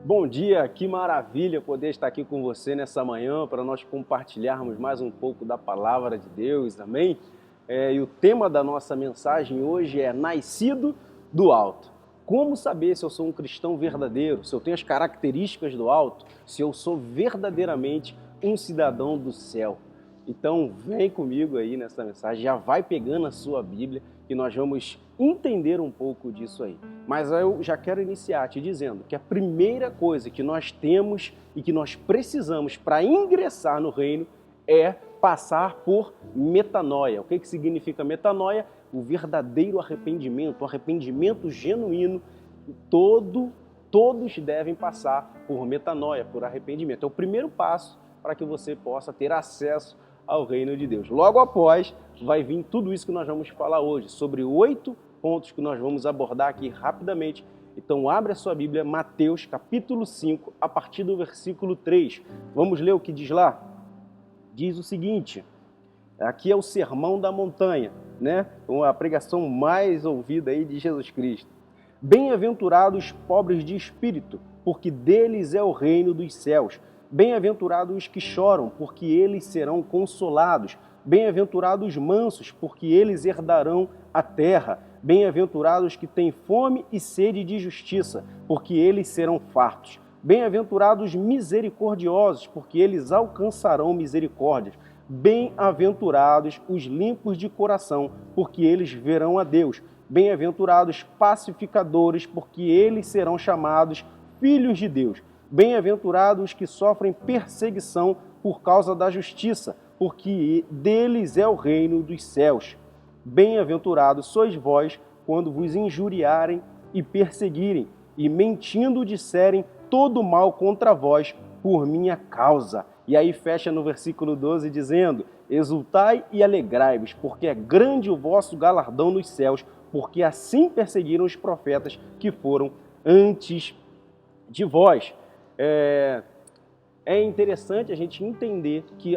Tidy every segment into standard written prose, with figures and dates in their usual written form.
Bom dia, que maravilha poder estar aqui com você nessa manhã para nós compartilharmos mais um pouco da palavra de Deus, amém? E o tema da nossa mensagem hoje é Nascido do Alto. Como saber se eu sou um cristão verdadeiro, se eu tenho as características do alto, se eu sou verdadeiramente um cidadão do céu? Então vem comigo aí nessa mensagem, já vai pegando a sua Bíblia e nós vamos entender um pouco disso aí. Mas eu já quero iniciar te dizendo que a primeira coisa que nós temos e que nós precisamos para ingressar no reino é passar por metanoia. O que significa metanoia? O verdadeiro arrependimento, o arrependimento genuíno. Todos devem passar por metanoia, por arrependimento. É o primeiro passo para que você possa ter acesso ao reino de Deus. Logo após, vai vir tudo isso que nós vamos falar hoje, sobre 8 pontos que nós vamos abordar aqui rapidamente. Então abre a sua Bíblia, Mateus capítulo 5, a partir do versículo 3. Vamos ler o que diz lá? Diz o seguinte, aqui é o Sermão da Montanha, né? A pregação mais ouvida aí de Jesus Cristo. Bem-aventurados os pobres de espírito, porque deles é o reino dos céus. Bem-aventurados os que choram, porque eles serão consolados. Bem-aventurados os mansos, porque eles herdarão a terra. Bem-aventurados os que têm fome e sede de justiça, porque eles serão fartos. Bem-aventurados os misericordiosos, porque eles alcançarão misericórdia. Bem-aventurados os limpos de coração, porque eles verão a Deus. Bem-aventurados pacificadores, porque eles serão chamados filhos de Deus. Bem-aventurados os que sofrem perseguição por causa da justiça, porque deles é o reino dos céus. Bem-aventurados sois vós quando vos injuriarem e perseguirem, e mentindo disserem todo mal contra vós por minha causa. E aí fecha no versículo 12 dizendo, exultai e alegrai-vos, porque é grande o vosso galardão nos céus, porque assim perseguiram os profetas que foram antes de vós. É interessante a gente entender que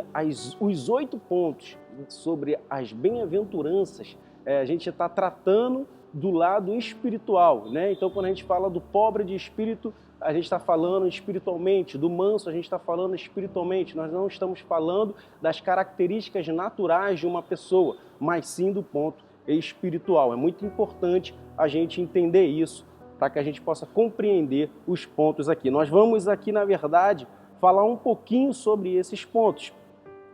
os 8 pontos sobre as bem-aventuranças, a gente está tratando do lado espiritual, né? Então, quando a gente fala do pobre de espírito, a gente está falando espiritualmente, do manso a gente está falando espiritualmente, nós não estamos falando das características naturais de uma pessoa, mas sim do ponto espiritual. É muito importante a gente entender isso, para que a gente possa compreender os pontos aqui. Nós vamos aqui, na verdade, falar um pouquinho sobre esses pontos.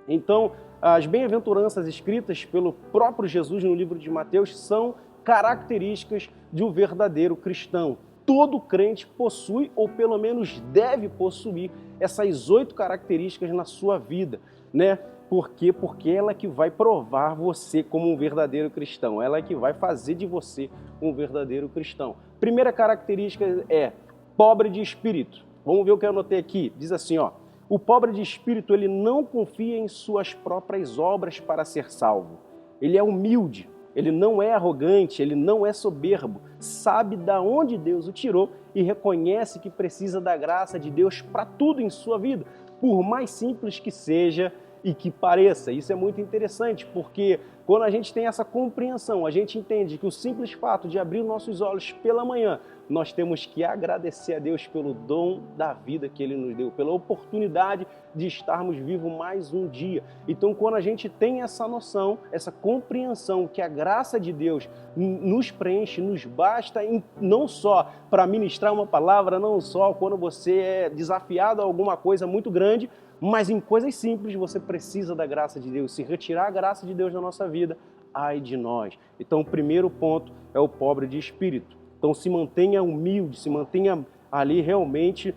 Então, as bem-aventuranças escritas pelo próprio Jesus no livro de Mateus são características de um verdadeiro cristão. Todo crente possui, ou pelo menos deve possuir, essas 8 características na sua vida, né? Por quê? Porque ela é que vai provar você como um verdadeiro cristão. Ela é que vai fazer de você um verdadeiro cristão. Primeira característica é pobre de espírito. Vamos ver o que eu anotei aqui. Diz assim, ó, o pobre de espírito, ele não confia em suas próprias obras para ser salvo. Ele é humilde, ele não é arrogante, ele não é soberbo. Sabe de onde Deus o tirou e reconhece que precisa da graça de Deus para tudo em sua vida, por mais simples que seja e que pareça. Isso é muito interessante, porque quando a gente tem essa compreensão, a gente entende que o simples fato de abrir nossos olhos pela manhã, nós temos que agradecer a Deus pelo dom da vida que Ele nos deu, pela oportunidade de estarmos vivos mais um dia. Então, quando a gente tem essa noção, essa compreensão que a graça de Deus nos preenche, nos basta não só para ministrar uma palavra, não só quando você é desafiado a alguma coisa muito grande, mas em coisas simples você precisa da graça de Deus. Se retirar a graça de Deus da nossa vida, ai de nós. Então o primeiro ponto é o pobre de espírito. Então se mantenha humilde, se mantenha ali realmente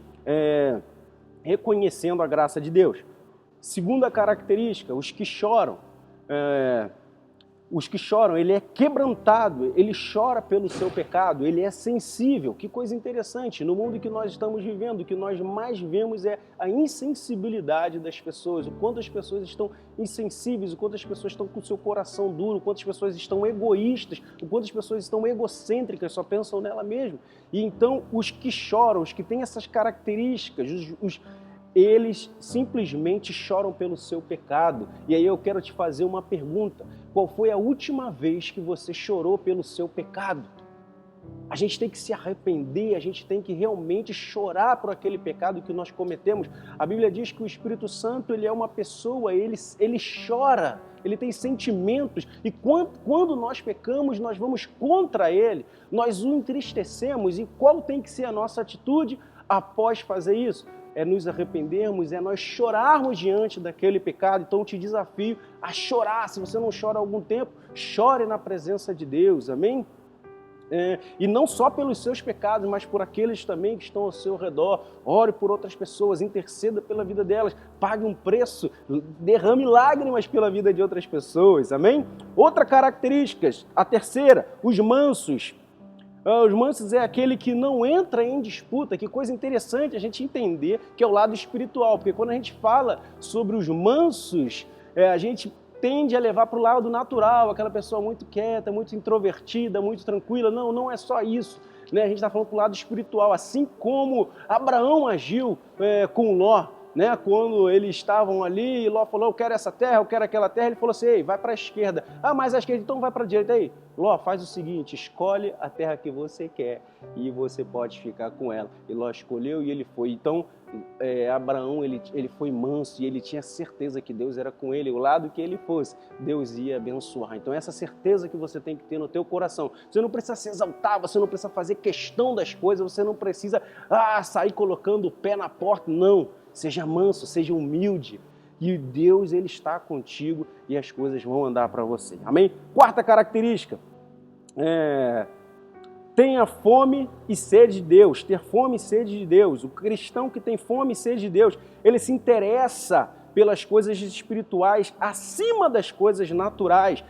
reconhecendo a graça de Deus. Segunda característica, os que choram. Ele é quebrantado, ele chora pelo seu pecado, ele é sensível. Que coisa interessante, no mundo que nós estamos vivendo, o que nós mais vemos é a insensibilidade das pessoas, o quanto as pessoas estão insensíveis, o quanto as pessoas estão com o seu coração duro, o quanto as pessoas estão egoístas, o quanto as pessoas estão egocêntricas, só pensam nela mesma. E então, os que choram, os que têm essas características, eles simplesmente choram pelo seu pecado. E aí eu quero te fazer uma pergunta. Qual foi a última vez que você chorou pelo seu pecado? A gente tem que se arrepender, a gente tem que realmente chorar por aquele pecado que nós cometemos. A Bíblia diz que o Espírito Santo, ele é uma pessoa, ele chora, ele tem sentimentos, e quando nós pecamos, nós vamos contra ele, nós o entristecemos, e qual tem que ser a nossa atitude após fazer isso? É nos arrependermos, é nós chorarmos diante daquele pecado. Então eu te desafio a chorar. Se você não chora há algum tempo, chore na presença de Deus, amém? E não só pelos seus pecados, mas por aqueles também que estão ao seu redor. Ore por outras pessoas, interceda pela vida delas, pague um preço, derrame lágrimas pela vida de outras pessoas, amém? Outra característica, a terceira, os mansos. Os mansos é aquele que não entra em disputa. Que coisa interessante a gente entender que é o lado espiritual, porque quando a gente fala sobre os mansos, a gente tende a levar para o lado natural, aquela pessoa muito quieta, muito introvertida, muito tranquila. Não, não é só isso, né? A gente está falando para o lado espiritual, assim como Abraão agiu com Ló, né? Quando eles estavam ali e Ló falou, eu quero essa terra, eu quero aquela terra, ele falou assim, ei, vai para a esquerda. Ah, mas a esquerda, então vai para a direita. Aí, Ló, faz o seguinte, escolhe a terra que você quer e você pode ficar com ela. E Ló escolheu e ele foi. Então, Abraão, ele foi manso e ele tinha certeza que Deus era com ele, o lado que ele fosse, Deus ia abençoar. Então essa certeza que você tem que ter no teu coração. Você não precisa se exaltar, você não precisa fazer questão das coisas, você não precisa sair colocando o pé na porta, não. Seja manso, seja humilde e Deus, ele está contigo e as coisas vão andar para você. Amém? Quarta característica, tenha fome e sede de Deus, ter fome e sede de Deus. O cristão que tem fome e sede de Deus, ele se interessa pelas coisas espirituais acima das coisas naturais.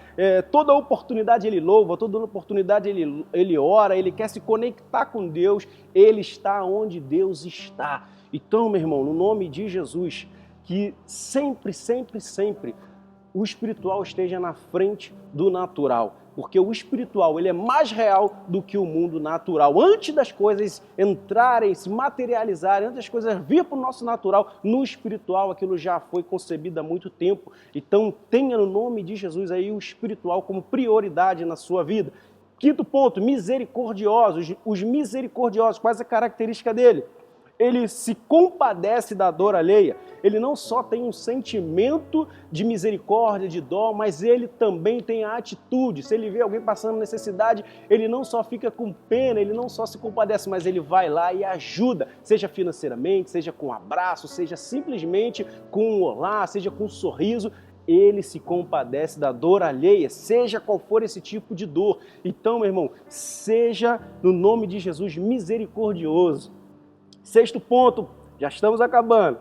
Toda oportunidade ele louva, toda oportunidade ele ora, ele quer se conectar com Deus, ele está onde Deus está. Então, meu irmão, no nome de Jesus, que sempre, sempre, sempre o espiritual esteja na frente do natural. Porque o espiritual, ele é mais real do que o mundo natural. Antes das coisas entrarem, se materializarem, antes das coisas vir para o nosso natural, no espiritual aquilo já foi concebido há muito tempo. Então tenha no nome de Jesus aí o espiritual como prioridade na sua vida. Quinto ponto, misericordiosos. Os misericordiosos, qual é a característica dele? Ele se compadece da dor alheia. Ele não só tem um sentimento de misericórdia, de dó, mas ele também tem a atitude. Se ele vê alguém passando necessidade, ele não só fica com pena, ele não só se compadece, mas ele vai lá e ajuda, seja financeiramente, seja com um abraço, seja simplesmente com um olá, seja com um sorriso. Ele se compadece da dor alheia, seja qual for esse tipo de dor. Então, meu irmão, seja, no nome de Jesus, misericordioso. Sexto ponto, já estamos acabando.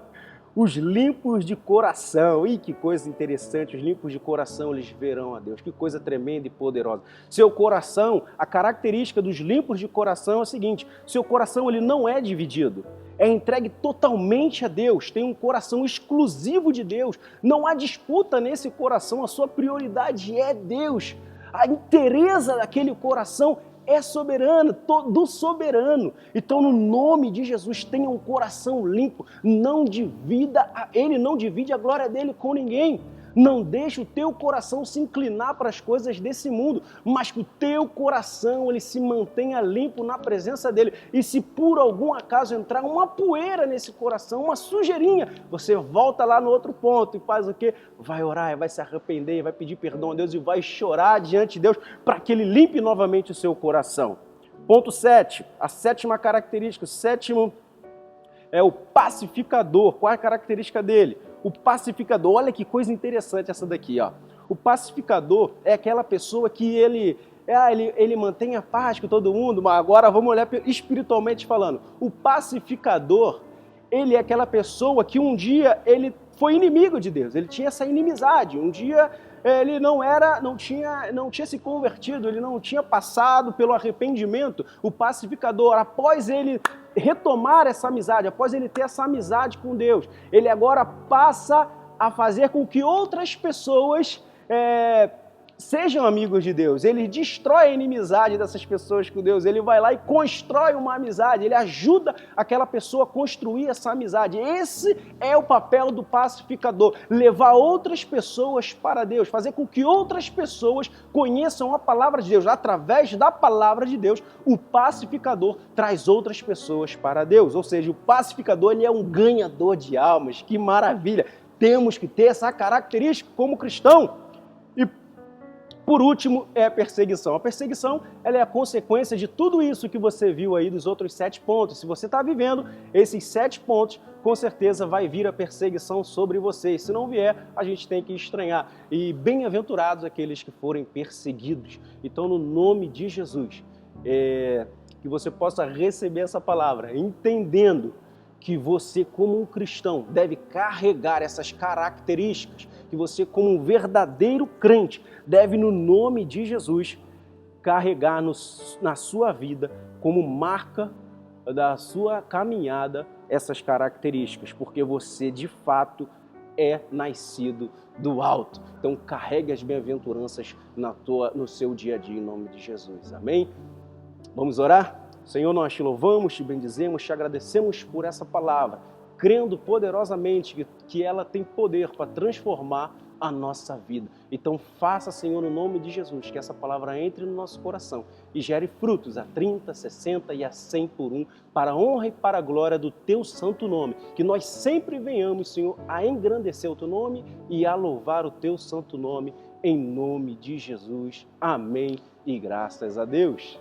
Os limpos de coração. Ih, que coisa interessante, os limpos de coração, eles verão a Deus. Que coisa tremenda e poderosa. Seu coração, a característica dos limpos de coração é a seguinte, seu coração ele não é dividido, é entregue totalmente a Deus, tem um coração exclusivo de Deus, não há disputa nesse coração, a sua prioridade é Deus. A inteireza daquele coração é soberano, do soberano. Então, no nome de Jesus, tenha um coração limpo. Ele não divide a glória dele com ninguém. Não deixe o teu coração se inclinar para as coisas desse mundo, mas que o teu coração ele se mantenha limpo na presença dele. E se por algum acaso entrar uma poeira nesse coração, uma sujeirinha, você volta lá no outro ponto e faz o quê? Vai orar, vai se arrepender, vai pedir perdão a Deus e vai chorar diante de Deus para que ele limpe novamente o seu coração. Ponto 7, a sétima característica, o sétimo é o pacificador. Qual é a característica dele? O pacificador, olha que coisa interessante essa daqui, ó. O pacificador é aquela pessoa que ele mantém a paz com todo mundo, mas agora vamos olhar espiritualmente falando. O pacificador, ele é aquela pessoa que um dia ele foi inimigo de Deus, ele tinha essa inimizade, um dia ele não tinha se convertido, ele não tinha passado pelo arrependimento. O pacificador, após ele retomar essa amizade, após ele ter essa amizade com Deus, ele agora passa a fazer com que outras pessoas sejam amigos de Deus, ele destrói a inimizade dessas pessoas com Deus, ele vai lá e constrói uma amizade, ele ajuda aquela pessoa a construir essa amizade. Esse é o papel do pacificador, levar outras pessoas para Deus, fazer com que outras pessoas conheçam a palavra de Deus. Através da palavra de Deus, o pacificador traz outras pessoas para Deus, ou seja, o pacificador ele é um ganhador de almas. Que maravilha! Temos que ter essa característica como cristão. E por último, é a perseguição. A perseguição ela é a consequência de tudo isso que você viu aí dos outros 7 pontos. Se você está vivendo esses 7 pontos, com certeza vai vir a perseguição sobre você. E se não vier, a gente tem que estranhar. E bem-aventurados aqueles que forem perseguidos. Então, no nome de Jesus, que você possa receber essa palavra, entendendo que você, como um cristão, deve carregar essas características, que você, como um verdadeiro crente, deve, no nome de Jesus, carregar na sua vida, como marca da sua caminhada, essas características, porque você, de fato, é nascido do alto. Então, carregue as bem-aventuranças no seu dia a dia, em nome de Jesus. Amém? Vamos orar? Senhor, nós te louvamos, te bendizemos, te agradecemos por essa palavra, crendo poderosamente que ela tem poder para transformar a nossa vida. Então faça, Senhor, no nome de Jesus, que essa palavra entre no nosso coração e gere frutos a 30, 60 e a 100 por um, para a honra e para a glória do teu santo nome. Que nós sempre venhamos, Senhor, a engrandecer o teu nome e a louvar o teu santo nome, em nome de Jesus. Amém e graças a Deus.